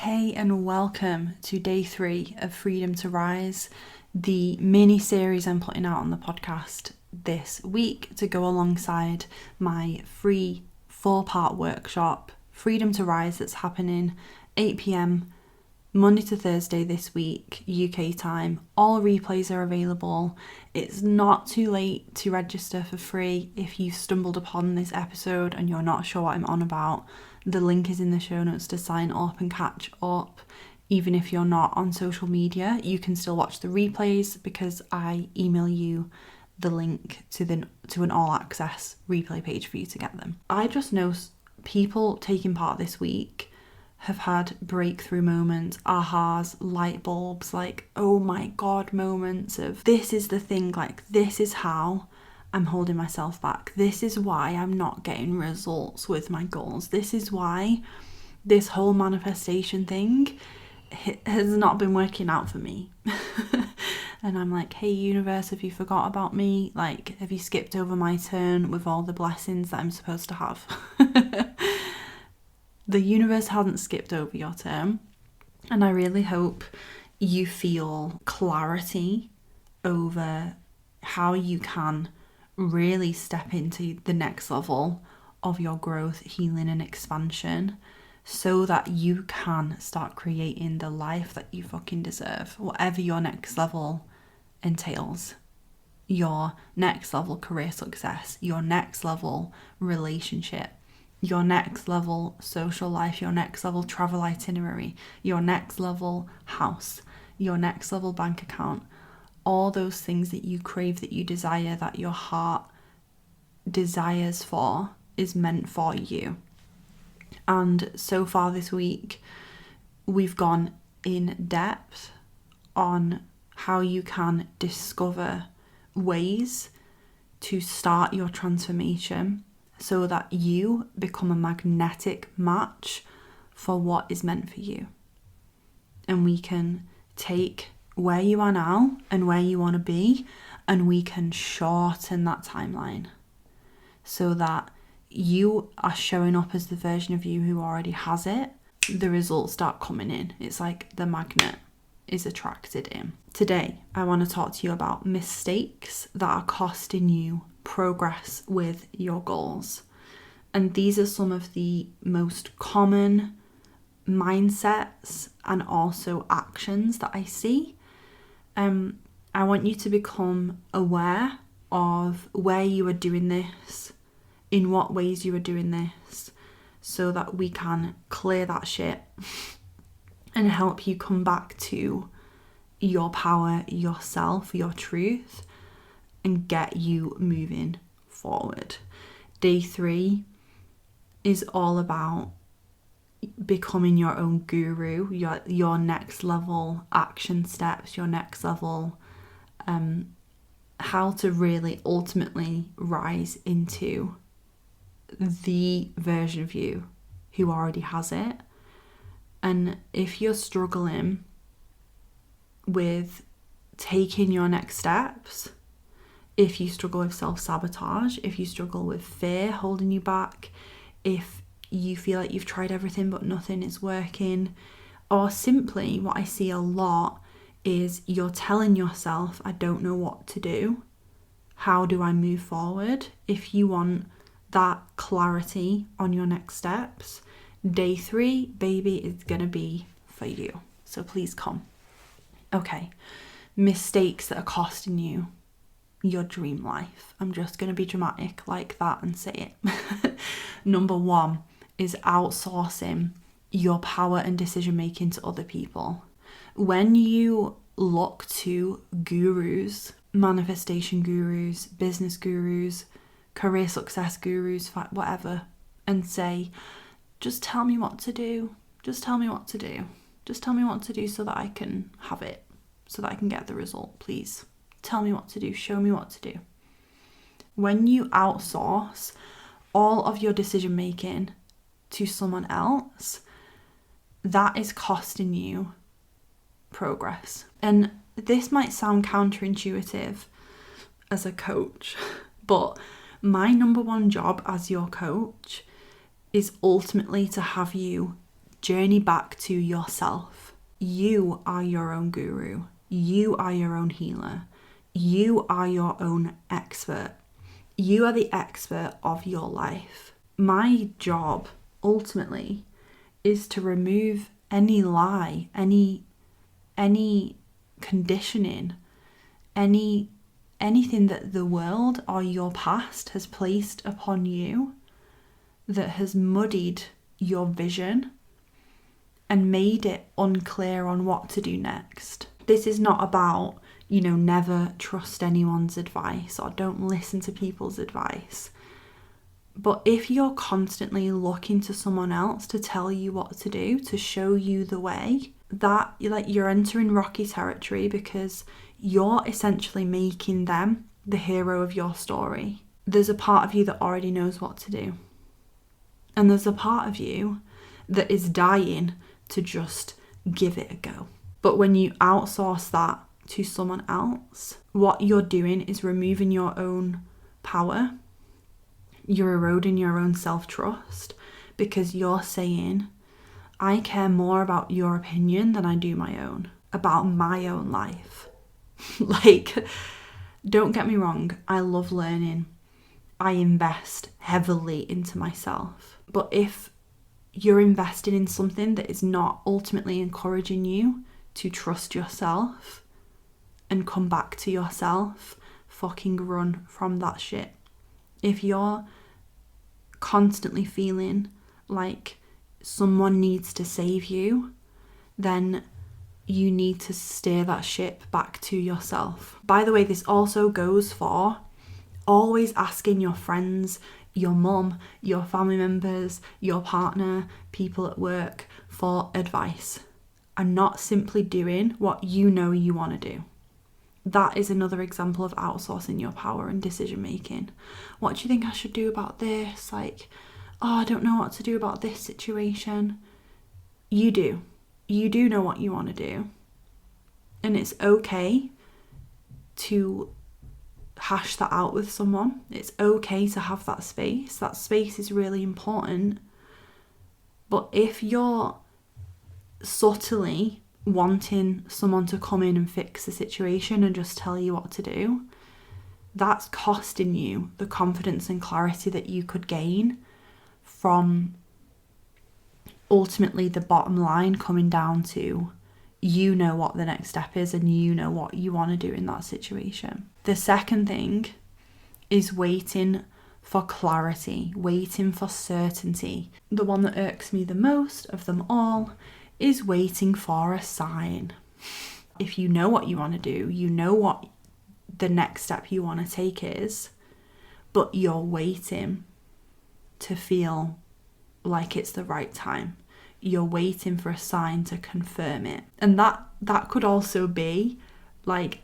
Hey and welcome to day 3 of Freedom to Rise, the mini series I'm putting out on the podcast this week to go alongside my free 4-part workshop, Freedom to Rise, that's happening 8 p.m. Monday to Thursday this week, UK time. All replays are available. It's not too late to register for free if you stumbled upon this episode and you're not sure what I'm on about. The link is in the show notes to sign up and catch up. Even if you're not on social media, you can still watch the replays because I email you the link to an all-access replay page for you to get them. I just know people taking part this week have had breakthrough moments, ahas, light bulbs, like, oh my God, moments of this is the thing, like this is how I'm holding myself back. This is why I'm not getting results with my goals. This is why this whole manifestation thing has not been working out for me. And I'm like, hey universe, have you forgot about me? Like, have you skipped over my turn with all the blessings that I'm supposed to have? The universe hasn't skipped over your turn. And I really hope you feel clarity over how you can really step into the next level of your growth, healing and expansion so that you can start creating the life that you fucking deserve, whatever your next level entails. Your next level career success, your next level relationship, your next level social life, your next level travel itinerary, your next level house, your next level bank account. All those things that you crave, that you desire, that your heart desires for, is meant for you. And so far this week, we've gone in depth on how you can discover ways to start your transformation so that you become a magnetic match for what is meant for you. And we can take where you are now and where you want to be, and we can shorten that timeline so that you are showing up as the version of you who already has it. The results start coming in. It's like the magnet is attracted in. Today, I want to talk to you about mistakes that are costing you progress with your goals. And these are some of the most common mindsets and also actions that I see. I want you to become aware of where you are doing this, in what ways you are doing this, so that we can clear that shit and help you come back to your power, yourself, your truth, and get you moving forward. Day 3 is all about becoming your own guru, your next level action steps, your next level how to really ultimately rise into the version of you who already has it. And if you're struggling with taking your next steps, if you struggle with self-sabotage, if you struggle with fear holding you back, if you feel like you've tried everything but nothing is working, or simply what I see a lot is you're telling yourself, I don't know what to do. How do I move forward? If you want that clarity on your next steps, day 3, baby, is going to be for you. So please come. Okay, mistakes that are costing you your dream life. I'm just going to be dramatic like that and say it. Number 1 is outsourcing your power and decision making to other people. When you look to gurus, manifestation gurus, business gurus, career success gurus, whatever, and say, just tell me what to do. Just tell me what to do. Just tell me what to do so that I can have it, so that I can get the result, please. Tell me what to do. Show me what to do. When you outsource all of your decision making to someone else, that is costing you progress. And this might sound counterintuitive as a coach, but my number 1 job as your coach is ultimately to have you journey back to yourself. You are your own guru. You are your own healer. You are your own expert. You are the expert of your life. My job, ultimately, is to remove any lie, any conditioning, anything that the world or your past has placed upon you that has muddied your vision and made it unclear on what to do next. This is not about, never trust anyone's advice or don't listen to people's advice. But if you're constantly looking to someone else to tell you what to do, to show you the way, that you're entering rocky territory, because you're essentially making them the hero of your story. There's a part of you that already knows what to do. And there's a part of you that is dying to just give it a go. But when you outsource that to someone else, what you're doing is removing your own power. You're eroding your own self-trust, because you're saying, I care more about your opinion than I do my own, about my own life. Don't get me wrong, I love learning. I invest heavily into myself. But if you're investing in something that is not ultimately encouraging you to trust yourself and come back to yourself, fucking run from that shit. If you're constantly feeling like someone needs to save you, then you need to steer that ship back to yourself. By the way, this also goes for always asking your friends, your mum, your family members, your partner, people at work for advice, and not simply doing what you know you want to do. That is another example of outsourcing your power and decision making. What do you think I should do about this? I don't know what to do about this situation. You do. You do know what you want to do. And it's okay to hash that out with someone. It's okay to have that space. That space is really important. But if you're subtly wanting someone to come in and fix the situation and just tell you what to do, that's costing you the confidence and clarity that you could gain from ultimately the bottom line coming down to you know what the next step is and you know what you want to do in that situation. The second thing is waiting for clarity, waiting for certainty. The one that irks me the most of them all is waiting for a sign. If you know what you want to do, you know what the next step you want to take is, but you're waiting to feel like it's the right time. You're waiting for a sign to confirm it. And that could also be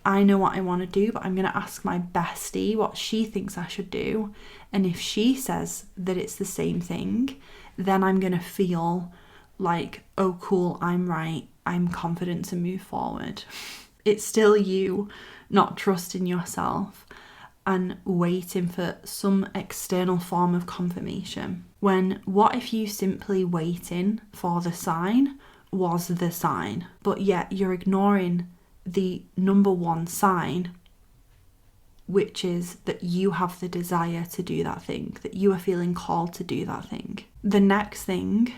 I know what I want to do, but I'm going to ask my bestie what she thinks I should do. And if she says that it's the same thing, then I'm going to feel oh cool, I'm right, I'm confident to move forward. It's still you not trusting yourself and waiting for some external form of confirmation. What if you simply waiting for the sign was the sign, but yet you're ignoring the number one sign, which is that you have the desire to do that thing, that you are feeling called to do that thing. The next thing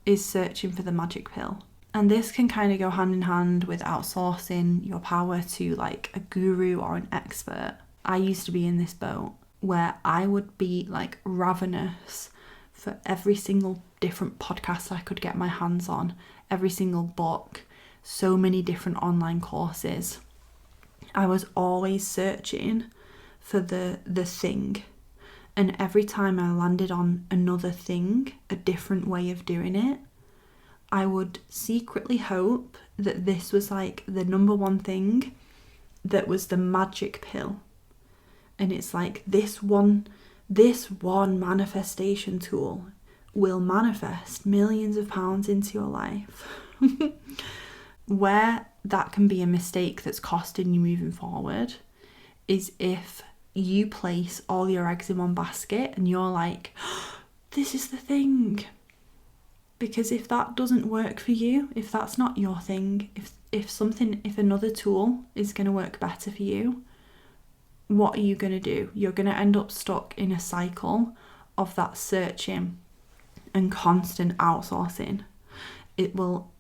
is searching for the magic pill. And this can kind of go hand in hand with outsourcing your power to a guru or an expert. I used to be in this boat where I would be ravenous for every single different podcast I could get my hands on, every single book, so many different online courses. I was always searching for the thing. And every time I landed on another thing, a different way of doing it, I would secretly hope that this was the number one thing that was the magic pill. And it's this one manifestation tool will manifest millions of pounds into your life. Where that can be a mistake that's costing you moving forward is if you place all your eggs in one basket and you're this is the thing. Because if that doesn't work for you, if that's not your thing, if another tool is going to work better for you, what are you going to do? You're going to end up stuck in a cycle of that searching and constant outsourcing. It will,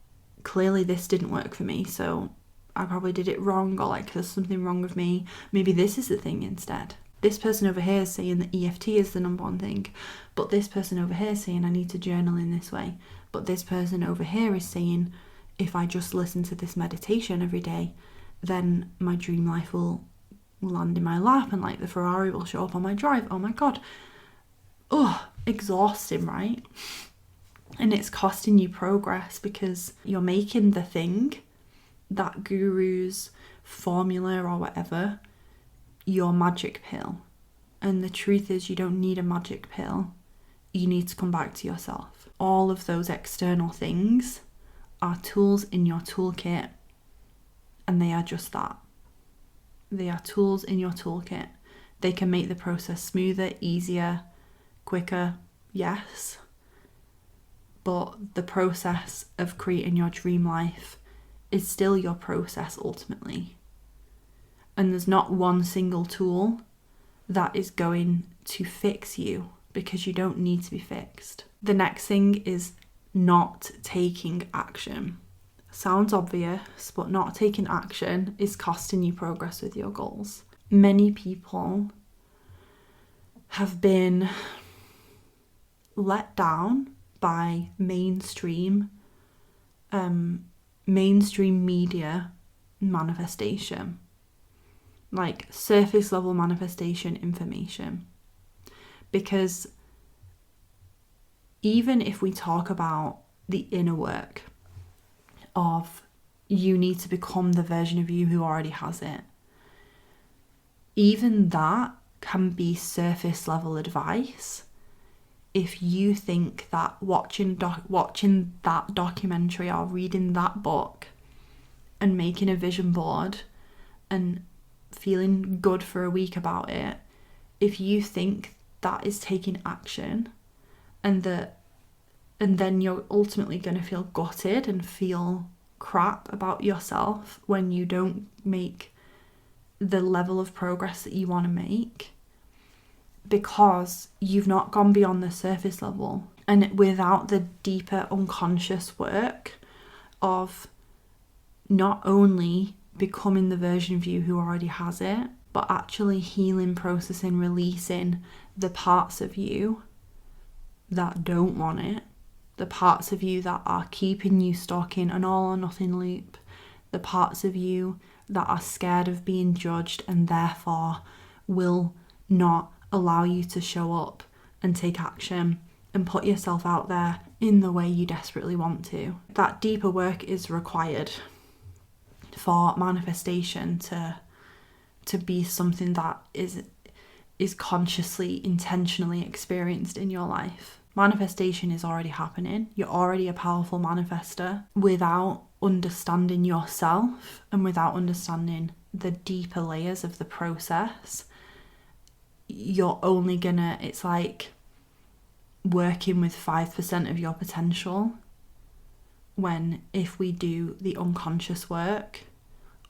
clearly this didn't work for me, so I probably did it wrong, or like there's something wrong with me. Maybe this is the thing instead. This person over here is saying that EFT is the number one thing, but this person over here is saying I need to journal in this way. But this person over here is saying if I just listen to this meditation every day, then my dream life will land in my lap and like the Ferrari will show up on my drive. Oh my God. Oh, exhausting, right? And it's costing you progress because you're making the thing, that guru's formula or whatever, your magic pill. And the truth is you don't need a magic pill. You need to come back to yourself. All of those external things are tools in your toolkit, and they are just that. They are tools in your toolkit. They can make the process smoother, easier, quicker, yes. But the process of creating your dream life is still your process ultimately. And there's not one single tool that is going to fix you, because you don't need to be fixed. The next thing is not taking action. Sounds obvious, but not taking action is costing you progress with your goals. Many people have been let down by mainstream media manifestation, like surface level manifestation information. Because even if we talk about the inner work of you need to become the version of you who already has it, even that can be surface level advice. If you think that watching that documentary or reading that book and making a vision board and feeling good for a week about it, if you think that is taking action, and then you're ultimately going to feel gutted and feel crap about yourself when you don't make the level of progress that you want to make, because you've not gone beyond the surface level. And without the deeper unconscious work of not only becoming the version of you who already has it, but actually healing, processing, releasing the parts of you that don't want it, the parts of you that are keeping you stuck in an all or nothing loop, the parts of you that are scared of being judged and therefore will not allow you to show up and take action and put yourself out there in the way you desperately want to. That deeper work is required for manifestation to be something that is consciously, intentionally experienced in your life. Manifestation is already happening. You're already a powerful manifester. Without understanding yourself and without understanding the deeper layers of the process, you're only gonna, it's like working with 5% of your potential, when if we do the unconscious work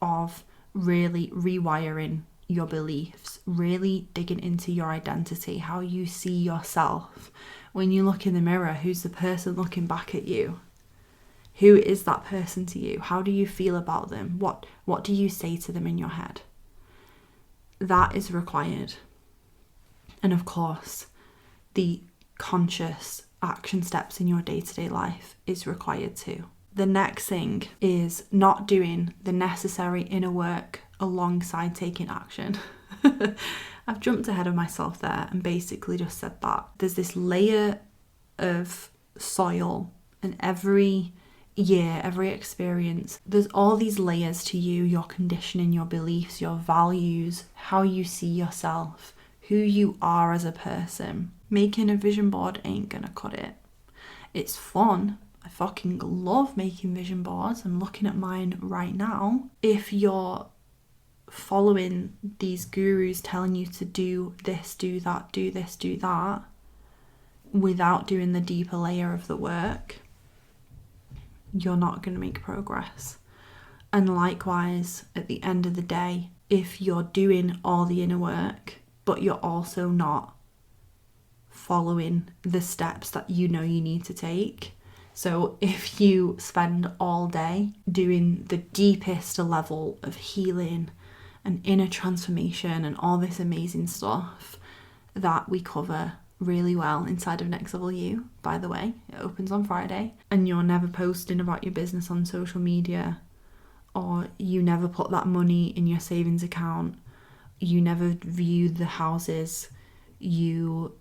of really rewiring your beliefs, really digging into your identity, how you see yourself. When you look in the mirror, who's the person looking back at you? Who is that person to you? How do you feel about them? What do you say to them in your head? That is required. And of course, the conscious action steps in your day-to-day life is required too. The next thing is not doing the necessary inner work alongside taking action. I've jumped ahead of myself there and basically just said that there's this layer of soil, and every year, every experience, there's all these layers to you, your conditioning, your beliefs, your values, how you see yourself, who you are as a person. Making a vision board ain't gonna cut it. It's fun. I fucking love making vision boards. I'm looking at mine right now. If you're following these gurus telling you to do this, do that, do this, do that, without doing the deeper layer of the work, you're not going to make progress. And likewise, at the end of the day, if you're doing all the inner work, but you're also not following the steps that you know you need to take. So if you spend all day doing the deepest level of healing and inner transformation and all this amazing stuff that we cover really well inside of Next Level You, by the way, it opens on Friday, and you're never posting about your business on social media, or you never put that money in your savings account, you never view the houses, you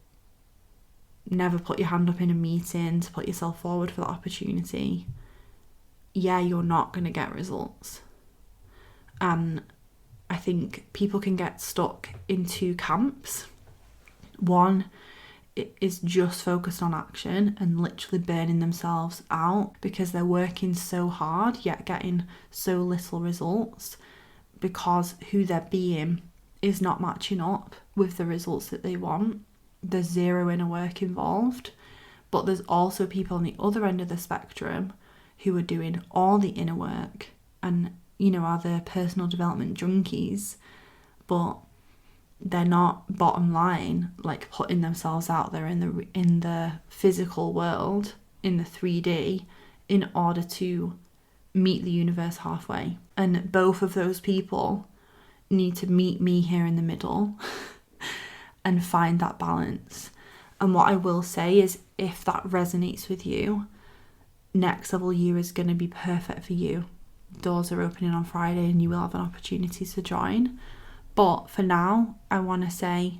never put your hand up in a meeting to put yourself forward for the opportunity, yeah, you're not going to get results. And I think people can get stuck in two camps. One is just focused on action and literally burning themselves out because they're working so hard yet getting so little results, because who they're being is not matching up with the results that they want. There's zero inner work involved. But there's also people on the other end of the spectrum who are doing all the inner work and, you know, are the personal development junkies, but they're not, bottom line, like putting themselves out there in the physical world, in the 3D, in order to meet the universe halfway. And both of those people need to meet me here in the middle and find that balance. And what I will say is, if that resonates with you, Next Level You is going to be perfect for you. Doors are opening on Friday and you will have an opportunity to join. But for now, I want to say,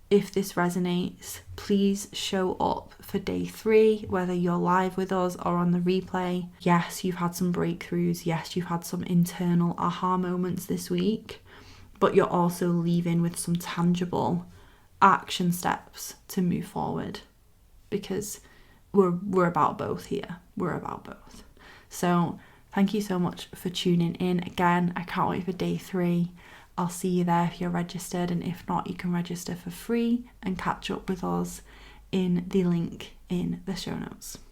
if this resonates, please show up for day 3, whether you're live with us or on the replay. Yes, you've had some breakthroughs. Yes, you've had some internal aha moments this week, but you're also leaving with some tangible action steps to move forward, because we're about both here. We're about both. So thank you so much for tuning in. Again, I can't wait for day 3. I'll see you there if you're registered, and if not, you can register for free and catch up with us in the link in the show notes.